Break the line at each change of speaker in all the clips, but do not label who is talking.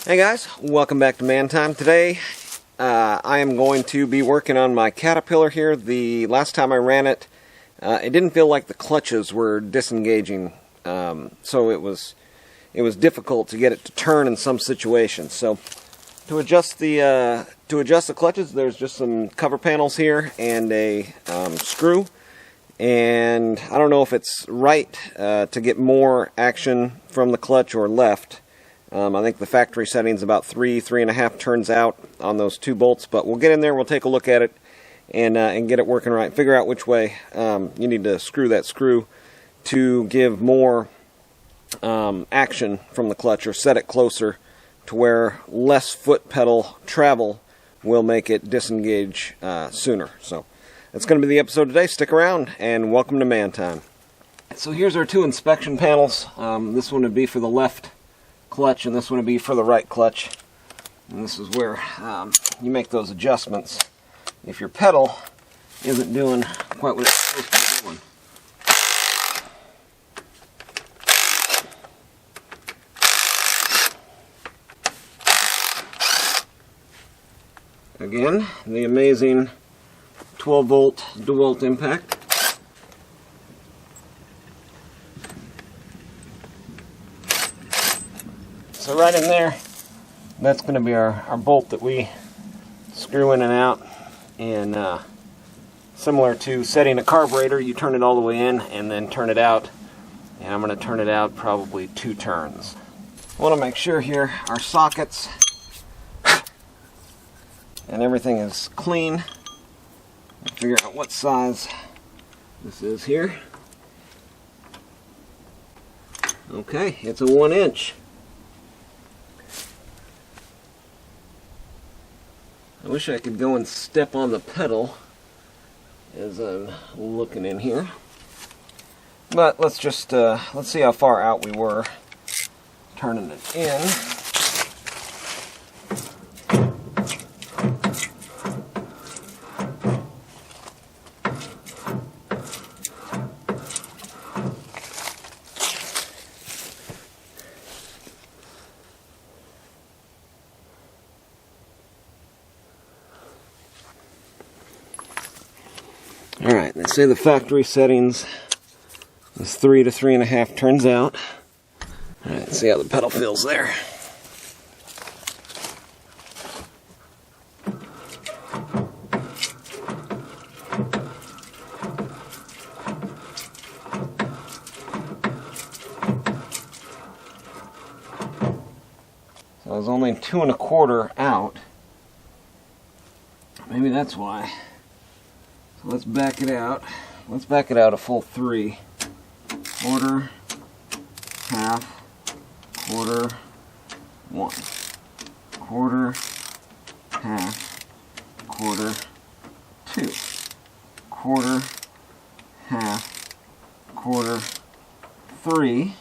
Hey guys, welcome back to Man Time. Today I am going to be working on my Caterpillar here. The last time I ran it, it didn't feel like the clutches were disengaging, so it was difficult to get it to turn in some situations. So to adjust the clutches, there's just some cover panels here and a screw. And I don't know if it's right to get more action from the clutch or left. I think the factory setting's about 3.5 turns out on those two bolts, but we'll get in there, we'll take a look at it, and get it working right. Figure out which way you need to screw that screw to give more action from the clutch, or set it closer to where less foot pedal travel will make it disengage sooner. So that's going to be the episode today. Stick around, and welcome to Man Time. So here's our two inspection panels. This one would be for the left clutch, and this one would be for the right clutch. And this is where you make those adjustments if your pedal isn't doing quite what it's supposed to be doing. Again, the amazing 12-volt DeWalt impact. So right in there, that's going to be our bolt that we screw in and out. And similar to setting a carburetor, you turn it all the way in and then turn it out. And I'm going to turn it out probably 2 turns. I want to make sure here our sockets and everything is clean. Figure out what size this is here. Okay, it's a 1-inch. I wish I could go and step on the pedal as I'm looking in here. But let's just let's see how far out we were turning it in. Alright, they say the factory settings is 3 to 3.5 turns out. Alright, let's see how the pedal feels there. So I was only 2.25 out. Maybe that's why. So let's back it out. Let's back it out a full 3. Quarter, half, quarter, 1. Quarter, half, quarter, 2. Quarter, half, quarter, 3.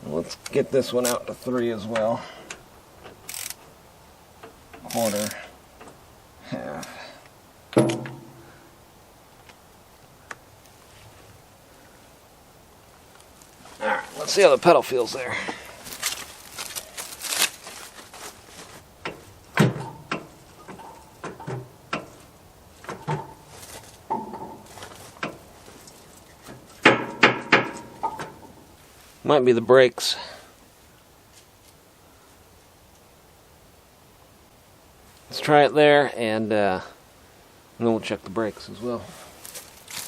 Let's get this one out to 3 as well. Quarter, half. Alright, let's see how the pedal feels there. Might be the brakes. Let's try it there, and then we'll check the brakes as well.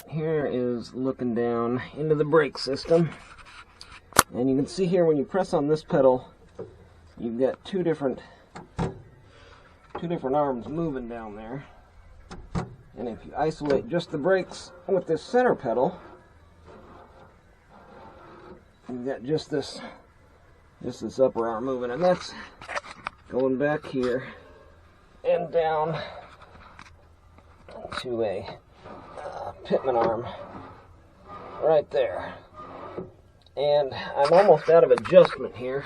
Here is looking down into the brake system, and you can see here when you press on this pedal, you've got two different arms moving down there. And if you isolate just the brakes with this center pedal, you've got just this upper arm moving, and that's going back here and down to a pitman arm right there. And I'm almost out of adjustment here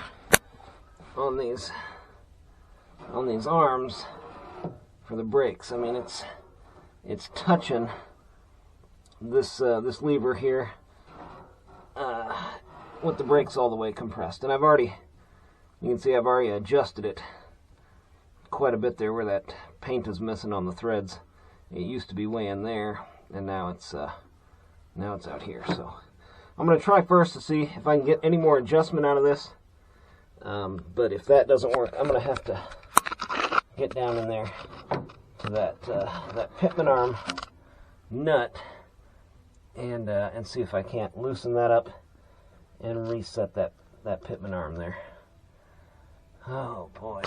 on these arms for the brakes. I mean, it's touching this lever here with the brakes all the way compressed. And you can see I've already adjusted it quite a bit there where that paint is missing on the threads. It used to be way in there, and now it's out here. So I'm going to try first to see if I can get any more adjustment out of this. But if that doesn't work, I'm going to have to get down in there to that pitman arm nut and see if I can't loosen that up and reset that pitman arm there. Oh boy.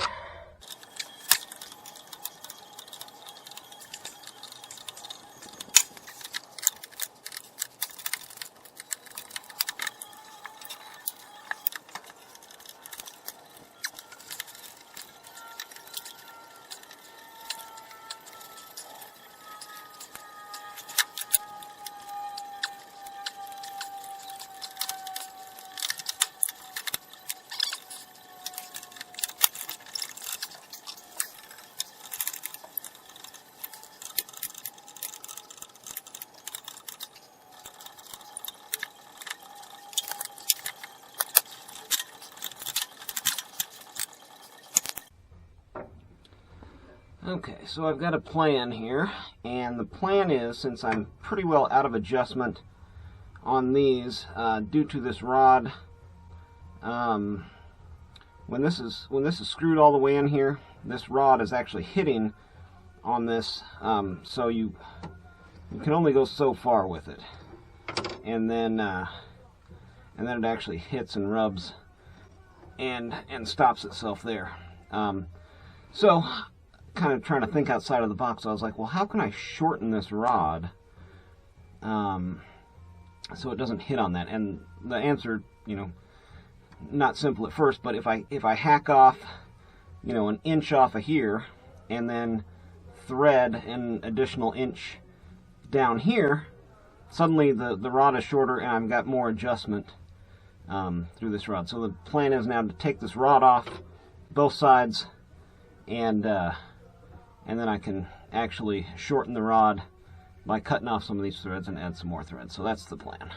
Okay, so I've got a plan here, and the plan is, since I'm pretty well out of adjustment on these due to this rod, when this is screwed all the way in here, this rod is actually hitting on this, so you can only go so far with it, and then it actually hits and rubs and stops itself there. So kind of trying to think outside of the box. I was like, well, how can I shorten this rod so it doesn't hit on that? And the answer, not simple at first, but if I hack off, an inch off of here and then thread an additional inch down here, suddenly the rod is shorter and I've got more adjustment through this rod. So the plan is now to take this rod off both sides, and then I can actually shorten the rod by cutting off some of these threads and add some more threads. So that's the plan.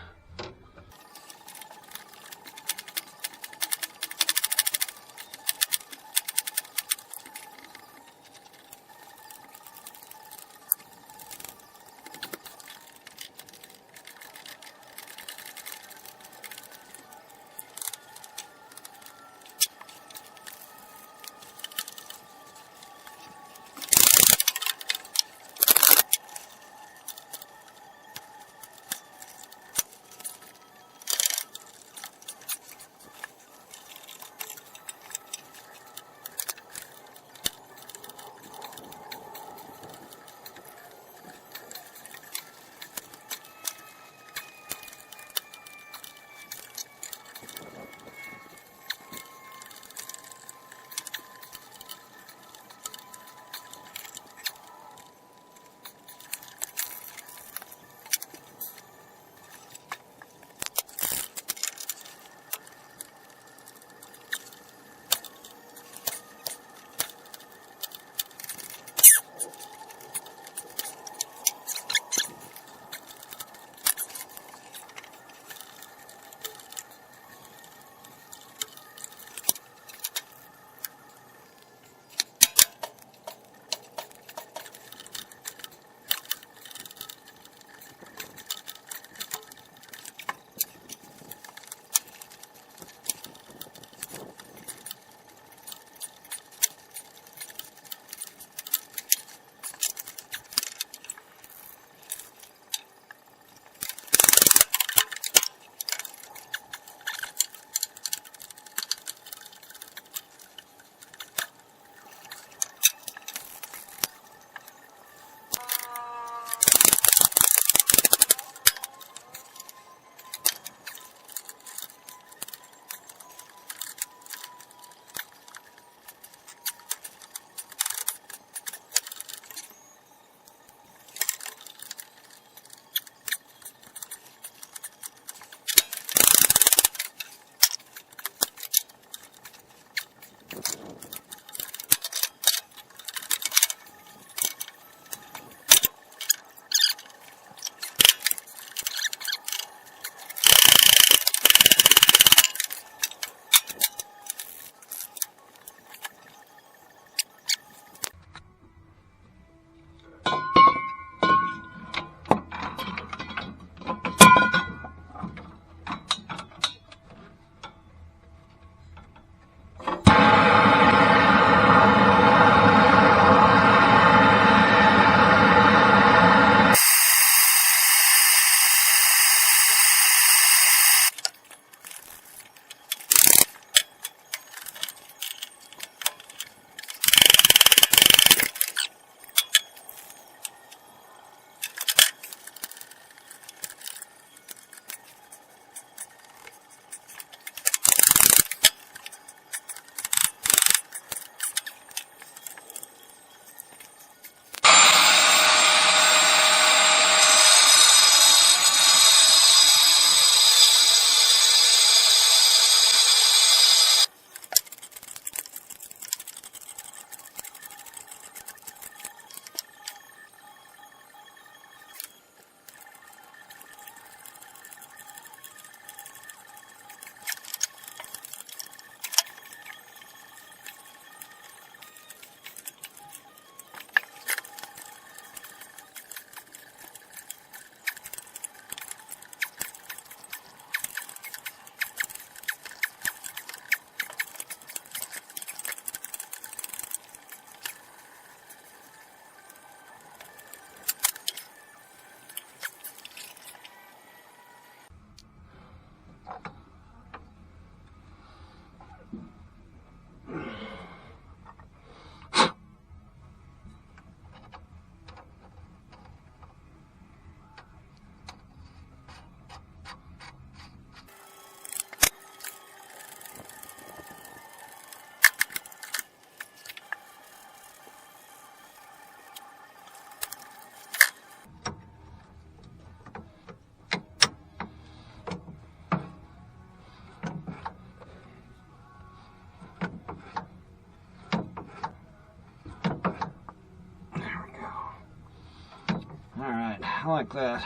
like that.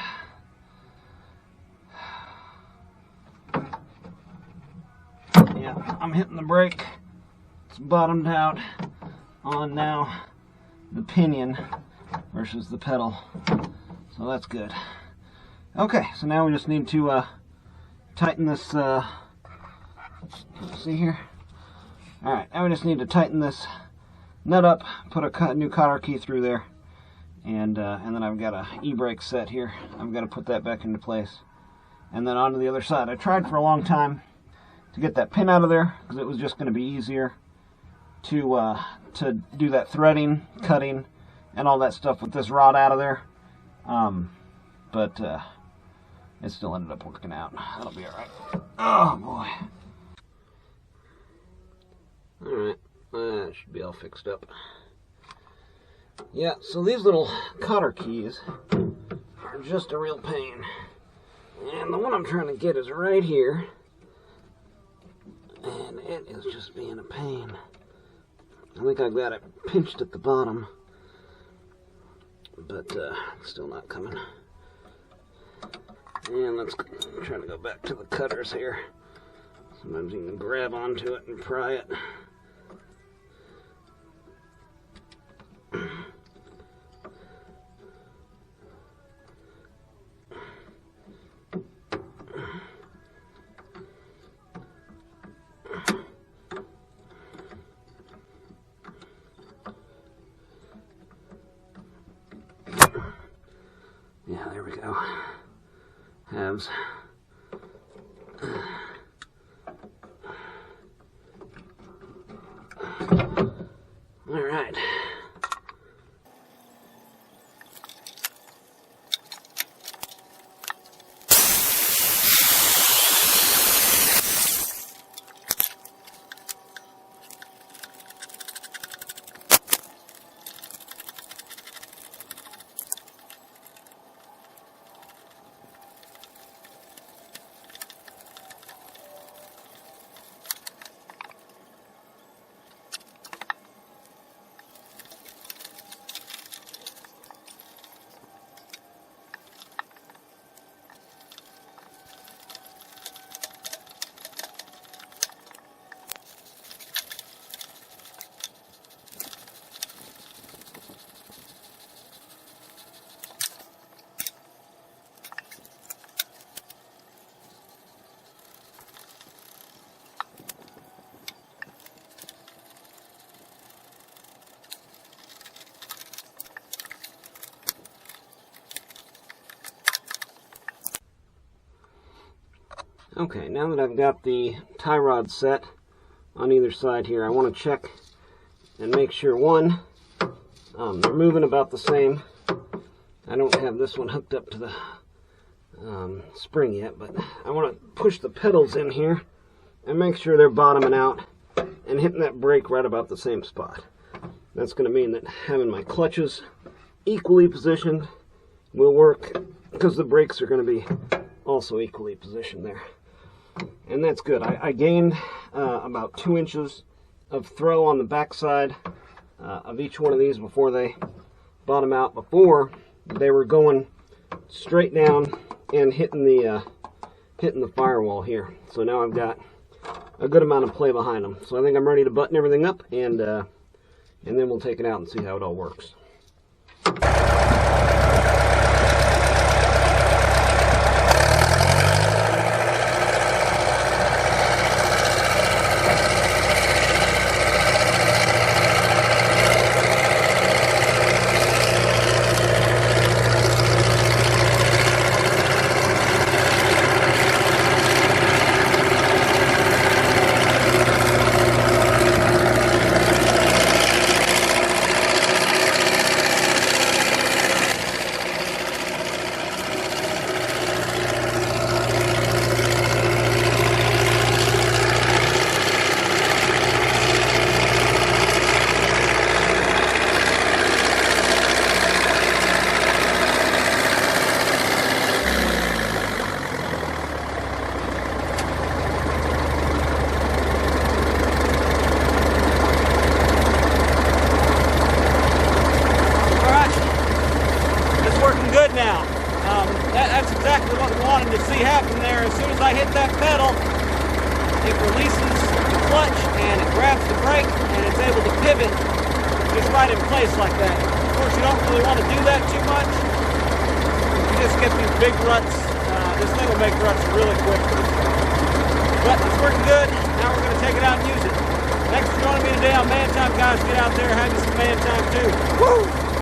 Yeah, I'm hitting the brake. It's bottomed out on now the pinion versus the pedal. So that's good. Okay, so now we just need to tighten this, see here? Alright, now we just need to tighten this nut up, put a new cotter key through there, and then I've got a e-brake set here. I've got to put that back into place. And then onto the other side. I tried for a long time to get that pin out of there, because it was just going to be easier to do that threading, cutting, and all that stuff with this rod out of there. But it still ended up working out. That'll be alright. Oh boy. Alright, that should be all fixed up. Yeah, so these little cotter keys are just a real pain. And the one I'm trying to get is right here. And it is just being a pain. I think I've got it pinched at the bottom. But it's still not coming. And let's try to go back to the cutters here. Sometimes you can grab onto it and pry it. Yeah, there we go. Halves. All right. Okay, now that I've got the tie rod set on either side here, I want to check and make sure, one, they're moving about the same. I don't have this one hooked up to the spring yet, but I want to push the pedals in here and make sure they're bottoming out and hitting that brake right about the same spot. That's going to mean that having my clutches equally positioned will work, because the brakes are going to be also equally positioned there. And that's good. I gained about 2 inches of throw on the back side of each one of these before they bottom out. Before, they were going straight down and hitting the firewall here. So now I've got a good amount of play behind them. So I think I'm ready to button everything up, and then we'll take it out and see how it all works. that's exactly what we wanted to see happen there. As soon as I hit that pedal, it releases the clutch and it grabs the brake and it's able to pivot just right in place like that. Of course, you don't really want to do that too much. You just get these big ruts. This thing will make ruts really quick. But it's working good. Now we're going to take it out and use it. Thanks for joining me today on Man Time, guys. Get out there, have you some man time too. Woo!